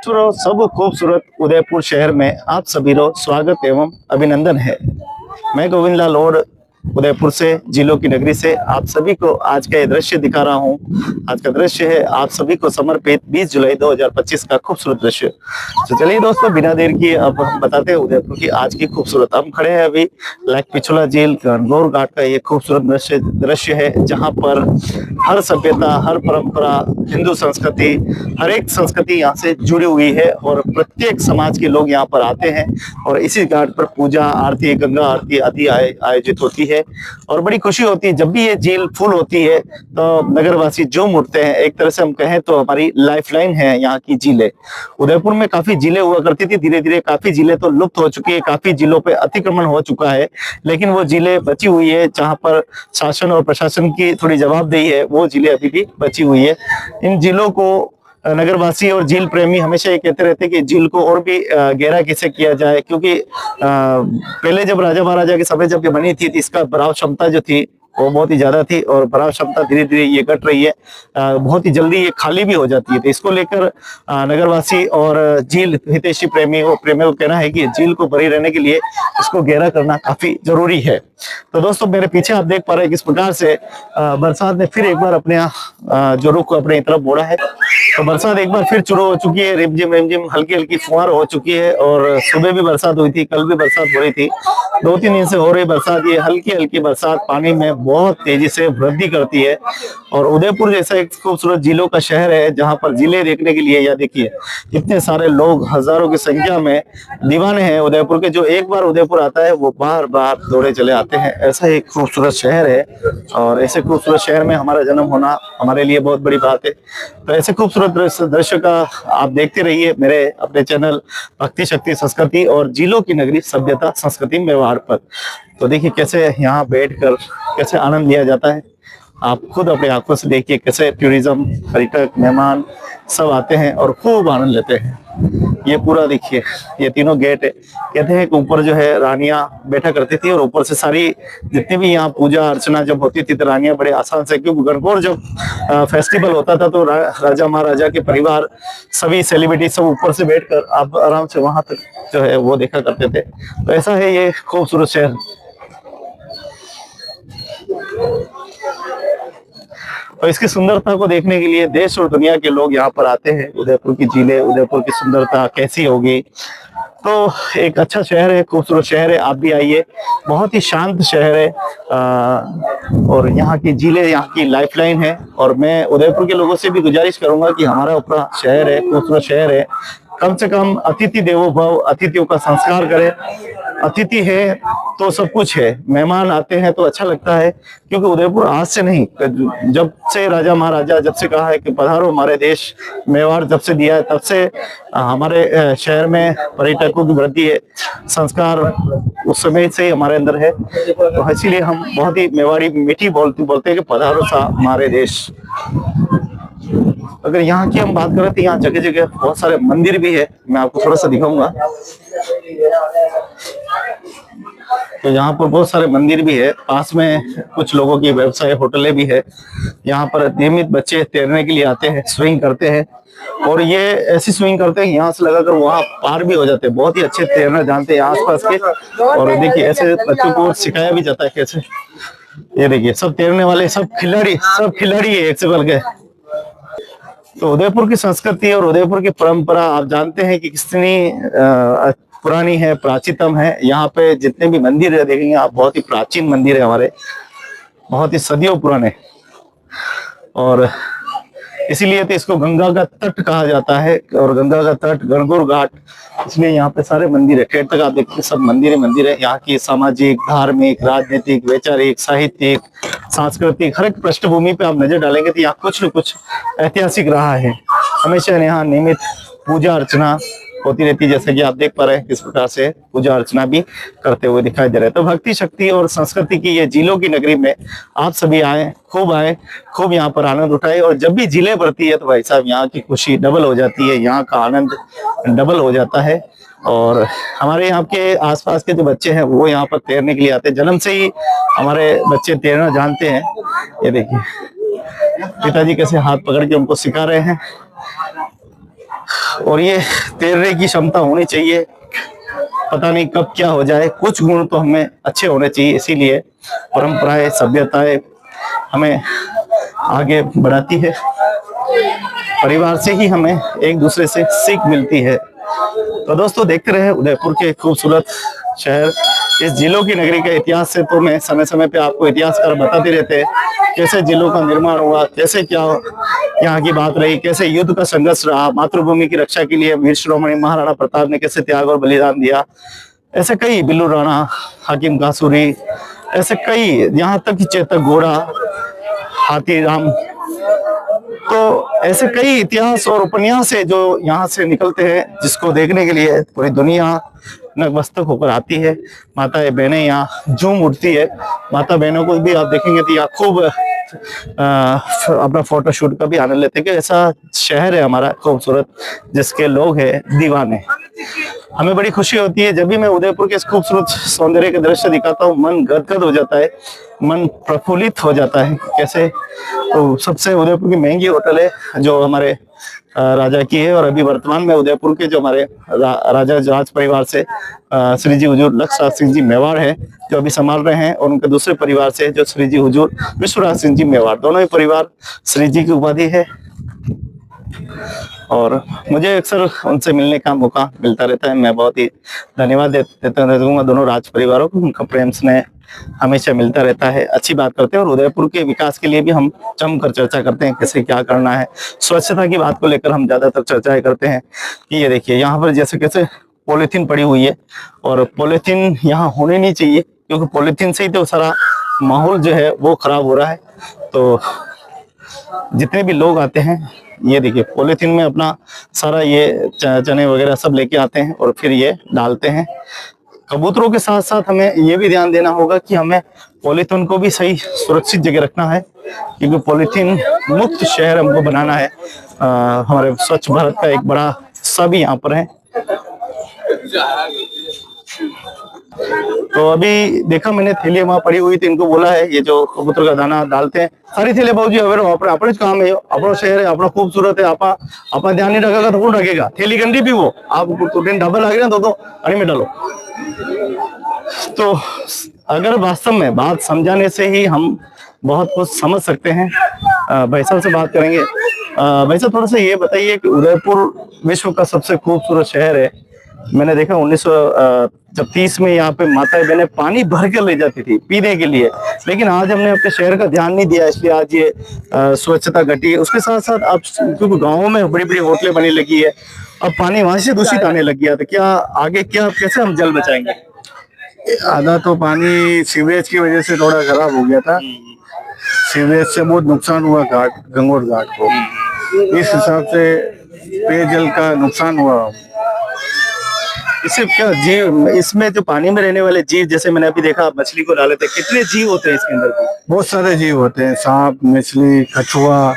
सब खूबसूरत उदयपुर शहर में आप सभी को स्वागत एवं अभिनंदन है। मैं गोविंद लाल और उदयपुर से, जिलों की नगरी से आप सभी को आज का ये दृश्य दिखा रहा हूँ। आज का दृश्य है आप सभी को समर्पित 20 जुलाई 2025 का खूबसूरत दृश्य। तो चलिए दोस्तों, बिना देर किए अब हम बताते हैं उदयपुर की आज की खूबसूरत। हम खड़े हैं अभी लाइक पिछोला झील गणगौर घाट का ये खूबसूरत दृश्य है, जहाँ पर हर सभ्यता, हर परंपरा, हिंदू संस्कृति, हर एक संस्कृति यहाँ से जुड़ी हुई है और प्रत्येक समाज के लोग यहाँ पर आते हैं और इसी घाट पर पूजा, आरती, गंगा आरती आदि आयोजित होती है। और बड़ी खुशी होती है जब भी ये झील फुल होती है, तो नगरवासी झूम उठते हैं। एक तरह से हम कहें तो हमारी लाइफलाइन है यहाँ की झीलें। उदयपुर में काफी झीलें हुआ करती थी, धीरे धीरे काफी झीलें तो लुप्त हो चुकी है, काफी झीलों पे अतिक्रमण हो चुका है, लेकिन वो झीलें बची हुई है जहाँ पर शासन और प्रशासन की थोड़ी जवाबदेही है, वो झीलें अभी भी बची हुई है। इन झीलों को नगरवासी और झील प्रेमी हमेशा ये कहते रहते हैं कि झील को और भी गहरा कैसे किया जाए, क्योंकि पहले जब राजा महाराजा के समय जब ये बनी थी तो इसका भराव क्षमता जो थी वो बहुत ही ज्यादा थी और भराव क्षमता धीरे धीरे ये घट रही है। बहुत ही जल्दी ये खाली भी हो जाती है। तो इसको लेकर नगरवासी और झील हितैषी प्रेमियों को कहना है कि झील को भरी रहने के लिए इसको गहरा करना काफी जरूरी है। तो दोस्तों, मेरे पीछे आप देख पा रहे हैं किस प्रकार से बरसात ने फिर एक बार अपने जो रुख अपने तरफ मोड़ा है। तो बरसात एक बार फिर शुरू हो चुकी है, रिमझिम रिमझिम हल्की हल्की फुहार हो चुकी है और सुबह भी बरसात हुई थी, कल भी बरसात हो रही थी। 2-3 दिन से हो रही बरसात, ये हल्की हल्की बरसात पानी में बहुत तेजी से वृद्धि करती है। और उदयपुर जैसा एक खूबसूरत झीलों का शहर है जहाँ पर झीलें देखने के लिए, या देखिए इतने सारे लोग हजारों की संख्या में दीवाने हैं उदयपुर के, जो एक बार उदयपुर आता है वो बार बार दौड़े चले आते हैं। ऐसा एक खूबसूरत शहर है और ऐसे खूबसूरत शहर में हमारा जन्म होना हमारे लिए बहुत बड़ी बात है। तो ऐसे खूबसूरत दृश्य का आप देखते रहिए मेरे अपने चैनल भक्ति शक्ति संस्कृति और झीलों की नगरी सभ्यता संस्कृति मेवाड़ पर। तो देखिए कैसे यहाँ बैठकर कैसे आनंद लिया जाता है। आप खुद अपने आंखों से देखिए कैसे टूरिज्म, पर्यटक, मेहमान सब आते हैं और खूब आनंद लेते हैं। ये पूरा देखिए, ये तीनों गेट है। कहते हैं कि ऊपर जो है रानियां बैठा करती थी और ऊपर से सारी जितनी भी यहाँ पूजा अर्चना जब होती थी तो रानियां बड़े आसान से, क्योंकि गणगौर जब फेस्टिवल होता था तो राजा महाराजा के परिवार सभी सेलिब्रिटी सब ऊपर से बैठकर आप आराम से वहां तक जो है वो देखा करते थे। तो ऐसा है ये खूबसूरत शहर। और इसकी सुंदरता को देखने के लिए देश और दुनिया के लोग यहाँ पर आते हैं। उदयपुर की झीलें, उदयपुर की सुंदरता कैसी होगी। तो एक अच्छा शहर है, खूबसूरत शहर है, आप भी आइए। बहुत ही शांत शहर है और यहाँ की झीलें यहाँ की लाइफलाइन है। और मैं उदयपुर के लोगों से भी गुजारिश करूंगा कि हमारा अपना शहर है, खूबसूरत शहर है, कम से कम अतिथि देवो भव, अतिथियों का संस्कार करें। अतिथि है तो सब कुछ है, मेहमान आते हैं तो अच्छा लगता है। क्योंकि उदयपुर आज से नहीं, जब से राजा महाराजा जब से कहा है कि पधारो हमारे देश, मेवाड़ जब से दिया है तब से हमारे शहर में पर्यटकों की वृद्धि है। संस्कार उस समय से ही हमारे अंदर है, तो इसीलिए हम बहुत ही मेवाड़ी मीठी बोलते हैं कि पधारो सा हमारे देश। अगर यहाँ की हम बात करें तो यहाँ जगह जगह बहुत सारे मंदिर भी है, मैं आपको थोड़ा सा दिखाऊंगा। तो यहाँ पर बहुत सारे मंदिर भी है, पास में कुछ लोगों की व्यवसाय होटलें भी है। यहाँ पर नियमित बच्चे तैरने के लिए आते हैं, स्विमिंग करते हैं और ये ऐसी स्विमिंग करते हैं यहाँ से लगाकर वहाँ पार भी हो जाते हैं। बहुत ही अच्छे तैरना जानते हैं आसपास के। और देखिए ऐसे बच्चों को सिखाया भी जाता है कैसे। ये देखिए सब तैरने वाले, सब खिलाड़ी है एक से बढ़ के। तो उदयपुर की संस्कृति और उदयपुर की परंपरा आप जानते हैं कि कितनी पुरानी है, प्राचीनतम है। यहाँ पे जितने भी मंदिर है देखेंगे आप, बहुत ही प्राचीन मंदिर है हमारे, बहुत ही सदियों पुराने। और इसीलिए तो इसको गंगा का तट कहा जाता है। और गंगा का तट गणगौर घाट, इसलिए यहाँ पे सारे मंदिर है। ठेठ तक आप देखते सब मंदिर है। यहाँ की सामाजिक, धार्मिक, राजनीतिक, वैचारिक, साहित्यिक, सांस्कृतिक हर एक पृष्ठभूमि पे आप नजर डालेंगे तो यहाँ कुछ न कुछ ऐतिहासिक रहा है। हमेशा यहाँ नियमित पूजा अर्चना होती रहती है, जैसे कि आप देख पा रहे हैं किस प्रकार से पूजा अर्चना भी करते हुए दिखाई दे रहे हैं। तो भक्ति शक्ति और संस्कृति की ये झीलों की नगरी में आप सभी आए, खूब यहाँ पर आनंद उठाए। और जब भी झीलें बढ़ती है तो भाई साहब यहाँ की खुशी डबल हो जाती है, यहाँ का आनंद डबल हो जाता है। और हमारे यहाँ के आसपास के जो बच्चे हैं वो यहाँ पर तैरने के लिए आते हैं। जन्म से ही हमारे बच्चे तैरना जानते हैं। ये देखिए पिताजी कैसे हाथ पकड़ के उनको सिखा रहे हैं। और ये तैरने की क्षमता होनी चाहिए। पता नहीं कब क्या हो जाए, कुछ गुण तो हमें अच्छे होने चाहिए। इसीलिए परंपराएं, सभ्यताएं हमें आगे बढ़ाती है। परिवार से ही हमें एक दूसरे से सीख मिलती है। तो दोस्तों, देखते रहे उदयपुर के खूबसूरत शहर, इस जिलों की नगरी के इतिहास से तो मैं समय समय पे आपको इतिहासकार बताते रहते हैं कैसे जिलों का निर्माण हुआ, कैसे क्या यहाँ की बात रही, कैसे युद्ध का संघर्ष रहा, मातृभूमि की रक्षा के लिए वीर शिरोमणि महाराणा प्रताप ने कैसे त्याग और बलिदान दिया। ऐसे कई, बिल्लू राणा, हाकिम कासूरी, ऐसे कई, यहाँ तक कि चेतक घोड़ा, हाथी राम, तो ऐसे कई इतिहास और उपन्यास है जो यहाँ से निकलते हैं, जिसको देखने के लिए पूरी दुनिया नतमस्तक होकर आती है। माताएं बहनें यहाँ झूम उठती है। माता बहनों को भी आप देखेंगे तो यहाँ खूब अपना फोटोशूट का भी आनंद लेते हैं कि ऐसा शहर है हमारा खूबसूरत, जिसके लोग हैं दीवाने। हमें बड़ी खुशी होती है जब भी मैं उदयपुर के इस खूबसूरत सौंदर्य के दृश्य दिखाता हूँ, मन गदगद हो जाता है, मन प्रफुल्लित हो जाता है। कैसे, तो सबसे उदयपुर की महंगी होटल है जो हमारे राजा की है, और अभी वर्तमान में उदयपुर के जो हमारे राजा राज परिवार से श्री जी हुजूर लक्ष्य सिंह जी मेवाड़ है जो अभी संभाल रहे हैं, और उनके दूसरे परिवार से जो श्री जी हुजूर विश्वराज सिंह जी मेवाड़, दोनों ही परिवार श्री जी की उपाधि है। और मुझे अक्सर उनसे मिलने का मौका मिलता रहता है। मैं बहुत ही धन्यवाद देता रहूंगा दोनों राज परिवारों को। उनका प्रेम स्नेह हमेशा मिलता रहता है, अच्छी बात करते हैं। और उदयपुर के विकास के लिए भी हम जमकर चर्चा करते हैं, कैसे क्या करना है। स्वच्छता की बात को लेकर हम ज्यादातर चर्चाएं करते हैं कि ये देखिए यहाँ पर जैसे कैसे पॉलिथीन पड़ी हुई है, और पॉलिथीन यहाँ होनी नहीं चाहिए, क्योंकि पॉलिथीन से ही तो सारा माहौल जो है वो खराब हो रहा है। तो जितने भी लोग आते हैं, ये देखिए पॉलिथीन में अपना सारा ये चने वगैरह सब लेके आते हैं और फिर ये डालते हैं। कबूतरों के साथ साथ हमें ये भी ध्यान देना होगा कि हमें पॉलिथीन को भी सही सुरक्षित जगह रखना है, क्योंकि पॉलिथीन मुक्त शहर हमको बनाना है। हमारे स्वच्छ भारत का एक बड़ा हिस्सा भी यहाँ पर है। तो अभी देखा मैंने थैली वहां पड़ी हुई थी, इनको बोला है ये जो कबूतर का दाना डालते हैं सारी थैली बाबूजी अपने काम है, अपना शहर है, अपना खूबसूरत है, आपा ध्यान नहीं रखेगा तो कौन रखेगा। थैली गंदी भी वो आप डबल आ गए ना तो पानी में डालो। तो अगर वास्तव में बात समझाने से ही हम बहुत कुछ समझ सकते हैं। भाई साहब से बात करेंगे। भाई साहब, थोड़ा सा ये बताइए कि उदयपुर विश्व का सबसे खूबसूरत शहर है। मैंने देखा 1930 में यहाँ पे माताएं बहनें पानी भर कर ले जाती थी पीने के लिए, लेकिन आज हमने अपने शहर का ध्यान नहीं दिया, इसलिए आज ये स्वच्छता घटी है। उसके साथ साथ अब क्योंकि गाँव में बड़ी बड़ी होटलें बनी लगी है, अब पानी वहां से दूषित आने लग गया। तो क्या आगे क्या, कैसे हम जल बचाएंगे? आधा तो पानी सीवरेज की वजह से थोड़ा खराब हो गया था। सीवरेज से बहुत नुकसान हुआ गंगोट घाट को। इस हिसाब से पेयजल का नुकसान हुआ। इससे क्या जीव, इसमें जो पानी में रहने वाले जीव, जैसे मैंने अभी देखा आप मछली को डाले थे, कितने जीव होते हैं इसके अंदर? बहुत सारे जीव होते हैं, सांप, मछली, कछुआ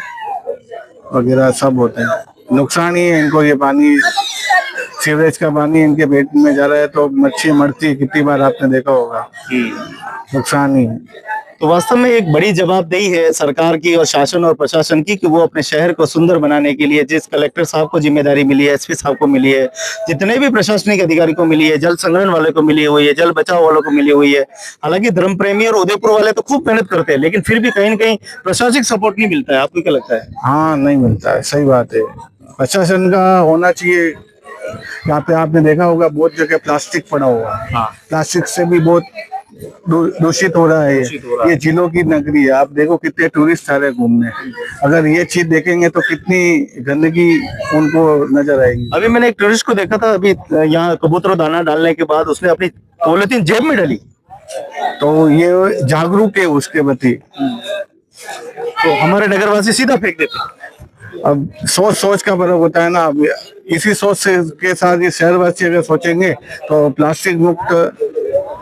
वगैरह सब होते हैं। नुकसान ही है इनको। ये पानी, सीवरेज का पानी इनके पेट में जा रहा है तो मच्छी मरती है, कितनी बार आपने देखा होगा। नुकसान ही है। तो वास्तव में एक बड़ी जवाबदेही है सरकार की और शासन और प्रशासन की कि वो अपने शहर को सुंदर बनाने के लिए, जिस कलेक्टर साहब को जिम्मेदारी मिली है, एसपी साहब को मिली है, जितने भी प्रशासनिक अधिकारी को मिली है, जल संग्रहण वाले को मिली हुई है, जल बचाव वालों को मिली हुई है। हालांकि धर्म प्रेमी और उदयपुर वाले तो खूब मेहनत करते हैं, लेकिन फिर भी कहीं न कहीं प्रशासनिक सपोर्ट नहीं मिलता है। आपको क्या लगता है? हाँ, नहीं मिलता है, सही बात है। प्रशासन का होना चाहिए। यहाँ पे आपने देखा होगा बहुत जगह प्लास्टिक पड़ा हुआ है। हाँ। प्लास्टिक से भी बहुत दूषित हो रहा है। ये जिलों की नगरी है, आप देखो कितने टूरिस्ट आ रहे हैं घूमने। अगर ये चीज देखेंगे तो कितनी गंदगी उनको नजर आएगी। अभी मैंने एक टूरिस्ट को देखा था, अभी यहाँ कबूतर दाना डालने के बाद उसने अपनी पॉलिथीन जेब में डाली। तो ये जागरूक है उसके प्रति। तो हमारे नगरवासी सीधा फेंक देते। अब सोच का फर्क होता है ना। अब इसी सोच से के साथ ये शहरवासी अगर सोचेंगे तो प्लास्टिक मुक्त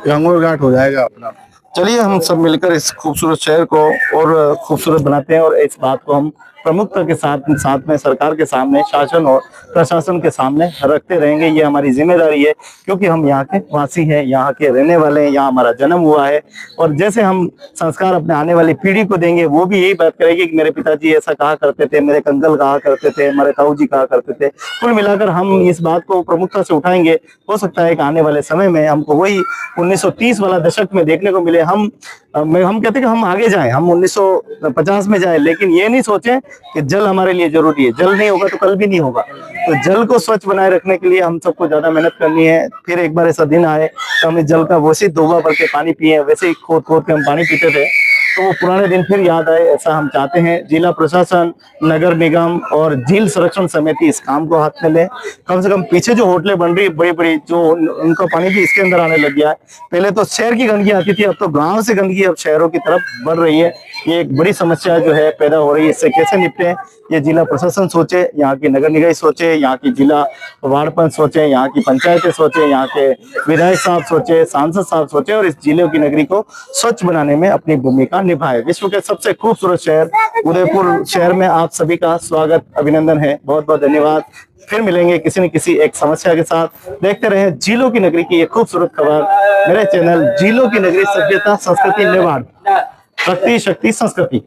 गंगोट घाट हो जाएगा अपना। चलिए हम सब मिलकर इस खूबसूरत शहर को और खूबसूरत बनाते हैं, और इस बात को हम प्रमुखता के साथ साथ में सरकार के सामने, शासन और प्रशासन के सामने रखते रहेंगे। ये हमारी जिम्मेदारी है, क्योंकि हम यहाँ के वासी हैं, यहाँ के रहने वाले हैं, यहाँ हमारा जन्म हुआ है। और जैसे हम संस्कार अपने आने वाली पीढ़ी को देंगे, वो भी यही बात करेगी कि मेरे पिताजी ऐसा कहा करते थे, मेरे अंकल कहा करते थे, हमारे ताऊ जी कहा करते थे। कुल मिलाकर हम इस बात को प्रमुखता से उठाएंगे। हो सकता है कि आने वाले समय में हमको वही 1930 वाला दशक में देखने को मिले। हम कहते हैं कि हम आगे जाएं, हम 1950 में जाएं, लेकिन ये नहीं सोचें कि जल हमारे लिए जरूरी है। जल नहीं होगा तो कल भी नहीं होगा। तो जल को स्वच्छ बनाए रखने के लिए हम सबको ज्यादा मेहनत करनी है। फिर एक बार ऐसा दिन आए तो हम इस जल का वैसे ही दोबा भर के पानी पिए, वैसे ही खोद खोद के हम पानी पीते थे, तो वो पुराने दिन फिर याद आए, ऐसा हम चाहते हैं। जिला प्रशासन, नगर निगम और झील संरक्षण समिति इस काम को हाथ में ले। कम से कम पीछे जो होटलें बन रही है बड़ी बड़ी, जो उनका पानी भी इसके अंदर आने लग गया है। पहले तो शहर की गंदगी आती थी, अब तो गांव से गंदगी अब शहरों की तरफ बढ़ रही है। ये एक बड़ी समस्या जो है पैदा हो रही है। इससे कैसे निपटे, ये जिला प्रशासन सोचे, यहाँ की नगर निगम सोचे, यहाँ की जिला वार्ड पंच सोचे, यहाँ की पंचायतें सोचे, यहाँ के विधायक साहब सोचे, सांसद साहब सोचे, और इस जिले की नगरी को स्वच्छ बनाने में अपनी भूमिका निभाए। विश्व के सबसे खूबसूरत शहर उदयपुर शहर में आप सभी का स्वागत, अभिनंदन है। बहुत बहुत धन्यवाद। फिर मिलेंगे किसी न किसी एक समस्या के साथ। देखते रहे जिलों की नगरी की ये खूबसूरत खबर, मेरे चैनल जिलों की नगरी, सभ्यता संस्कृति मेवाड़, शक्ति शक्ति संस्कृति।